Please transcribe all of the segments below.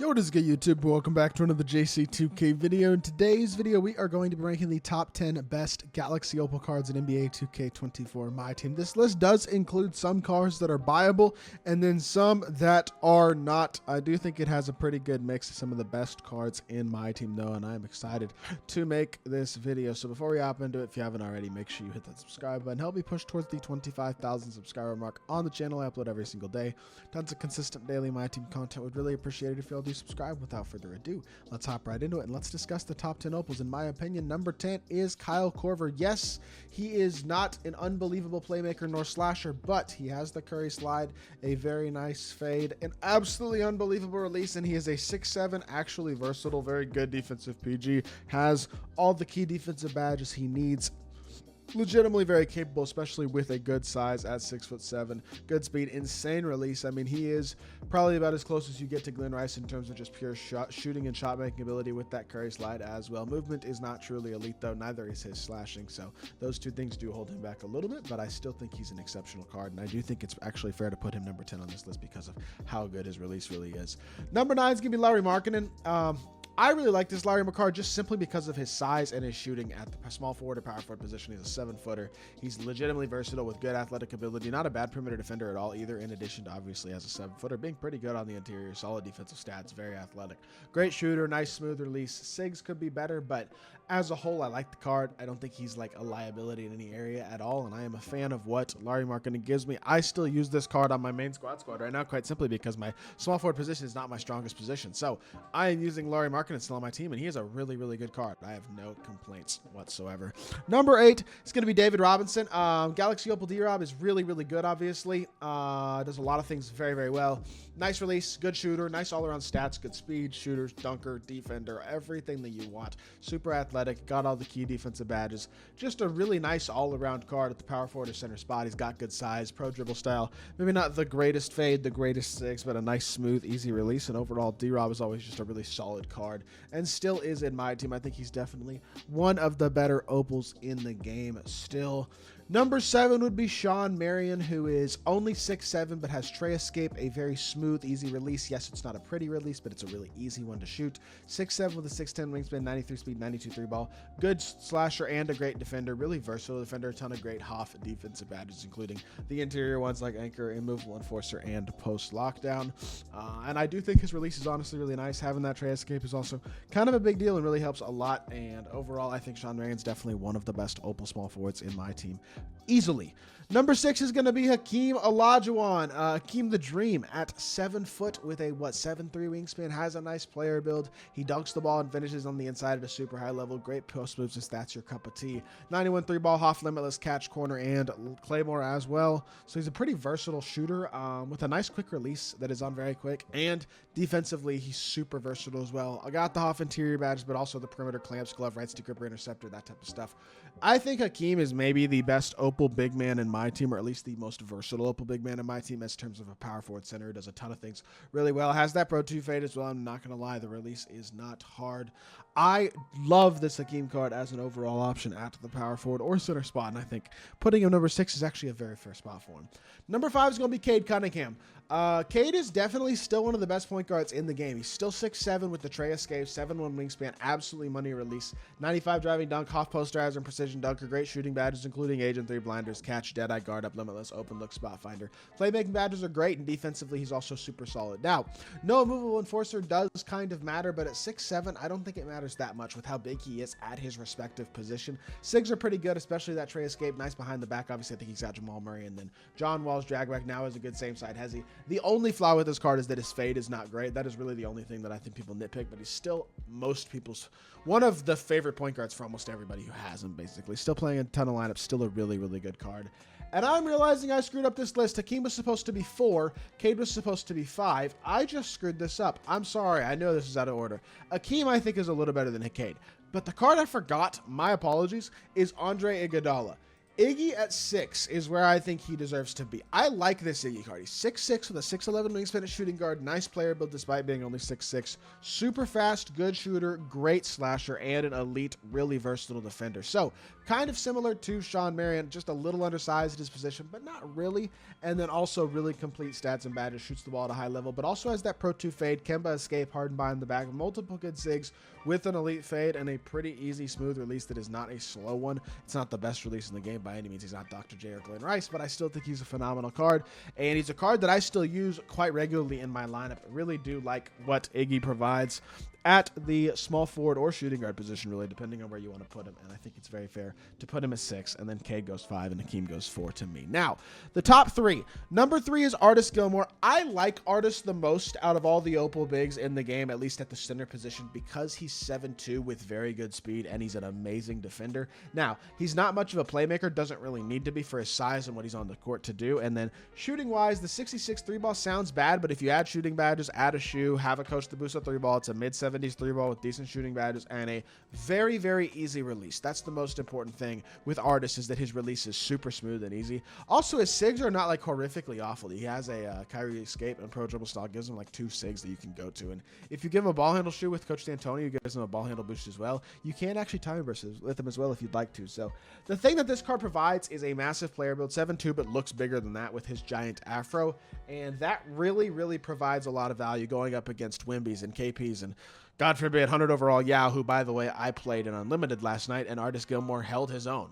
Yo, what is good, YouTube? Welcome back to another JC2K video. In today's video, we are going to be ranking the top 10 best Galaxy Opal cards in NBA 2K24 MyTEAM. This list does include some cards that are buyable and then some that are not. I do think it has a pretty good mix of some of the best cards in MyTEAM, though, and I am excited to make this video. So before we hop into it, if you haven't already, make sure you hit that subscribe button. Help me push towards the 25,000 subscriber mark on the channel. I upload every single day. Tons of consistent daily MyTEAM content. Would really appreciate it if you all do subscribe. Without further ado, let's hop right into it and let's discuss the top 10 opals. In my opinion, number 10 is Kyle Korver. Yes, he is not an unbelievable playmaker nor slasher, but he has the Curry slide, a very nice fade, an absolutely unbelievable release, and he is a 6'7", actually versatile, very good defensive PG, has all the key defensive badges he needs. Legitimately very capable, especially with a good size at 6'7", good speed, insane release. I mean, he is probably about as close as you get to Glenn Rice in terms of just pure shooting and shot making ability with that Curry slide as well. Movement is not truly elite, though. Neither is his slashing, so those two things do hold him back a little bit, but I still think he's an exceptional card, and I do think it's actually fair to put him number 10 on this list because of how good his release really is. Number 9 is going to be Lauri Markkanen. I really like this Lauri Markkanen just simply because of his size and his shooting at the small forward or power forward position. He's a 7-footer. He's legitimately versatile with good athletic ability. Not a bad perimeter defender at all either, in addition to obviously as a 7-footer, being pretty good on the interior, solid defensive stats, very athletic. Great shooter, nice smooth release. Sigs could be better, but as a whole, I like the card. I don't think he's like a liability in any area at all, and I am a fan of what Lauri Markkanen gives me. I still use this card on my main squad right now, quite simply because my small forward position is not my strongest position. So I am using Lauri Markkanen still on my team, and he is a really, really good card. I have no complaints whatsoever. Number 8 is going to be David Robinson. Galaxy Opal D-Rob is really, really good, obviously. Does a lot of things very, very well. Nice release, good shooter, nice all-around stats, good speed, shooters, dunker, defender, everything that you want. Super athletic, got all the key defensive badges. Just a really nice all-around card at the power forward or center spot. He's got good size, pro dribble style. Maybe not the greatest fade, the greatest sigs, but a nice, smooth, easy release. And overall, D-Rob is always just a really solid card and still is in my team. I think he's definitely one of the better opals in the game still. Number 7 would be Sean Marion, who is only 6'7", but has tray escape, a very smooth, easy release. Yes, it's not a pretty release, but it's a really easy one to shoot. 6'7" with a 6'10 wingspan, 93 speed, 92 3 ball. Good slasher and a great defender. Really versatile defender. A ton of great Hoff defensive badges, including the interior ones like Anchor, Immovable Enforcer, and Post Lockdown. And I do think his release is honestly really nice. Having that tray escape is also kind of a big deal and really helps a lot. And overall, I think Sean Marion's definitely one of the best opal small forwards in my team. Easily. Number 6 is going to be Hakeem Olajuwon. Hakeem the Dream at 7 foot with a 7'3" wingspan, has a nice player build. He dunks the ball and finishes on the inside at a super high level. Great post moves if that's your cup of tea. 91 3 ball, Hoff limitless, catch, corner, and Claymore as well. So he's a pretty versatile shooter with a nice quick release that is on very quick, and defensively he's super versatile as well. I got the Hoff interior badges, but also the perimeter clamps, glove, right stick gripper, interceptor, that type of stuff. I think Hakeem is maybe the best opal big man in my team, or at least the most versatile opal big man in my team as terms of a power forward center. He does a ton of things really well. Has that Pro 2 fade as well. I'm not going to lie, the release is not hard. I love this Hakeem card as an overall option at the power forward or center spot, and I think putting him number 6 is actually a very fair spot for him. Number 5 is going to be Cade Cunningham. Cade is definitely still one of the best point guards in the game. He's still 6'7" with the tray escape, 7'1" wingspan, absolutely money release, 95 driving dunk, Hoff posterizer, and precision dunker, great shooting badges, including Agent 3 blinders, catch, dead-eye guard up, limitless, open look, spot finder. Playmaking badges are great, and defensively he's also super solid. Now, no immovable enforcer does kind of matter, but at 6'7", I don't think it matters that much with how big he is at his respective position. Sigs are pretty good, especially that tray escape, nice behind the back. Obviously, I think he's got Jamal Murray, and then John Wall's drag back now is a good same side hezzy. The only flaw with this card is that his fade is not great. That is really the only thing that I think people nitpick, but he's still most people's one of the favorite point guards for almost everybody who has him, basically. Still playing a ton of lineups, still a really, really good card. And I'm realizing I screwed up this list. Hakeem was supposed to be 4. Cade was supposed to be 5. I just screwed this up. I'm sorry. I know this is out of order. Hakeem, I think, is a little better than Cade. But the card I forgot, my apologies, is Andre Iguodala. Iggy at 6 is where I think he deserves to be. I like this Iggy card. He's 6'6" with a 6'11" wingspan at shooting guard. Nice player build despite being only 6'6". Super fast, good shooter, great slasher, and an elite, really versatile defender. So kind of similar to Sean Marion, just a little undersized at his position, but not really. And then also really complete stats and badges, shoots the ball at a high level, but also has that Pro 2 fade, Kemba escape, hardened behind the back, multiple good sigs with an elite fade and a pretty easy, smooth release that is not a slow one. It's not the best release in the game by any means. He's not Dr. J or Glenn Rice, but I still think he's a phenomenal card. And he's a card that I still use quite regularly in my lineup. I really do like what Iggy provides at the small forward or shooting guard position, really, depending on where you want to put him. And I think it's very fair to put him at 6, and then Cade goes 5, and Hakeem goes 4 to me. Now, the top 3. Number 3 is Artis Gilmore. I like Artis the most out of all the Opal bigs in the game, at least at the center position, because he's 7'2" with very good speed, and he's an amazing defender. Now, he's not much of a playmaker, doesn't really need to be for his size and what he's on the court to do. And then shooting-wise, the 66 3-ball sounds bad, but if you add shooting badges, add a shoe, have a coach to boost up 3-ball, it's a mid-70s 3-ball with decent shooting badges and a very, very easy release. That's the most important thing with Artis, is that his release is super smooth and easy. Also, his sigs are not like horrifically awful. He has a Kyrie escape and pro dribble style, gives him like 2 sigs that you can go to. And if you give him a ball handle shoe with Coach D'Antonio, who gives him a ball handle boost as well, you can actually time burst with him as well if you'd like to. So the thing that this card provides is a massive player build, 7'2", but looks bigger than that with his giant afro. And that really, really provides a lot of value going up against Wimbies and KPs and, God forbid, 100 overall Yao, who, by the way, I played in Unlimited last night, and Artis Gilmore held his own.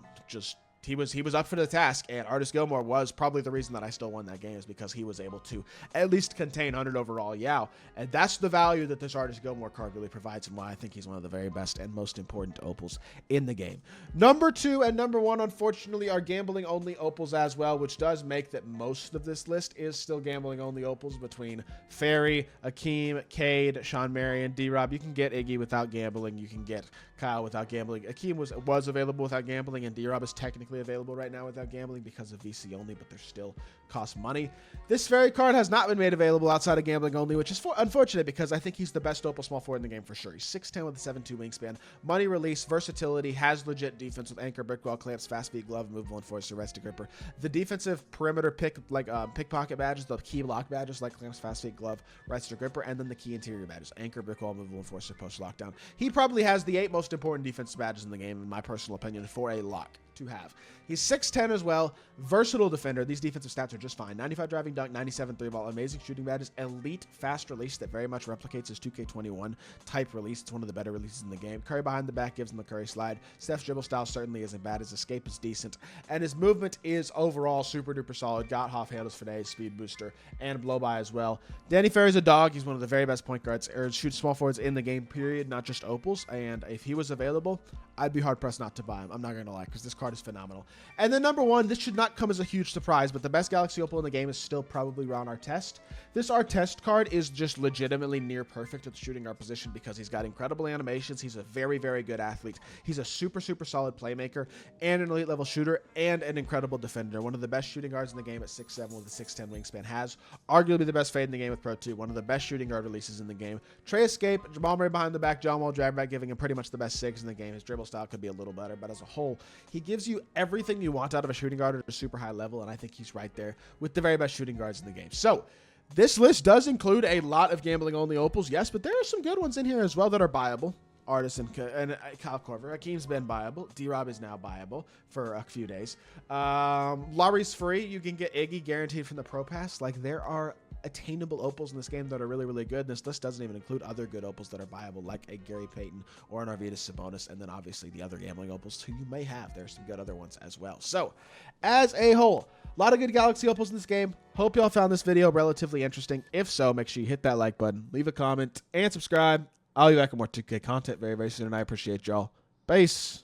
He was up for the task, and Artis Gilmore was probably the reason that I still won that game, is because he was able to at least contain 100 overall Yao. And that's the value that this Artis Gilmore card really provides, and why I think he's one of the very best and most important Opals in the game. Number 2 and number 1, unfortunately, are gambling-only Opals as well, which does make that most of this list is still gambling-only Opals between Ferry, Akeem, Cade, Sean Marion, D-Rob. You can get Iggy without gambling. You can get Kyle without gambling. Akeem was available without gambling, and D-Rob is technically available right now without gambling because of VC only, but they still cost money. This Ferry card has not been made available outside of gambling only, which is unfortunate, because I think he's the best Opal small forward in the game for sure. He's 6'10" with a 7'2" wingspan, money release, versatility, has legit defense with anchor, brick wall, clamps, fast feet, glove, movable enforcer, rested gripper. The defensive perimeter pickpocket badges, the key block badges like clamps, fast feet, glove, rested gripper, and then the key interior badges, anchor, brick wall, movable enforcer, post lockdown. He probably has the 8 most important defensive badges in the game, in my personal opinion, for a lock to have. He's 6'10" as well, versatile defender. These defensive stats are just fine. 95 driving dunk, 97 3-ball, amazing shooting badges, elite fast release that very much replicates his 2K21 type release. It's one of the better releases in the game. Curry behind the back gives him the Curry slide. Steph's dribble style certainly isn't bad. His escape is decent, and his movement is overall super duper solid. Got half handles for days, speed booster, and blow by as well. Danny Ferry's a dog. He's one of the very best point guards, or shoots small forwards in the game, period, not just Opals. And if he was available, I'd be hard pressed not to buy him. I'm not going to lie, because this card is phenomenal. And then number 1, this should not come as a huge surprise, but the best Galaxy Opal in the game is still probably Ron Artest. This Artest card is just legitimately near perfect at the shooting guard position, because he's got incredible animations. He's a very, very good athlete. He's a super, super solid playmaker and an elite level shooter and an incredible defender. One of the best shooting guards in the game at 6'7" with a 6'10" wingspan. Has arguably the best fade in the game with Pro 2. One of the best shooting guard releases in the game. Trey escape, Jamal Murray behind the back, John Wall drag back, giving him pretty much the best sigs in the game. His dribble style could be a little better, but as a whole, he gives you everything you want out of a shooting guard at a super high level, and I think he's right there with the very best shooting guards in the game. So this list does include a lot of gambling only Opals, yes, but there are some good ones in here as well that are buyable. Artis and Kyle Korver. Hakeem's been buyable. D-Rob is now buyable for a few days. Laurie's free. You can get Iggy guaranteed from the Pro Pass. Like, there are attainable Opals in this game that are really, really good. This list doesn't even include other good Opals that are buyable, like a Gary Payton or an Arvydas Sabonis, and then obviously the other gambling Opals who you may have. There's some good other ones as well. So, as a whole, a lot of good Galaxy Opals in this game. Hope y'all found this video relatively interesting. If so, make sure you hit that like button, leave a comment, and subscribe. I'll be back with more 2K content very, very soon, and I appreciate y'all. Peace.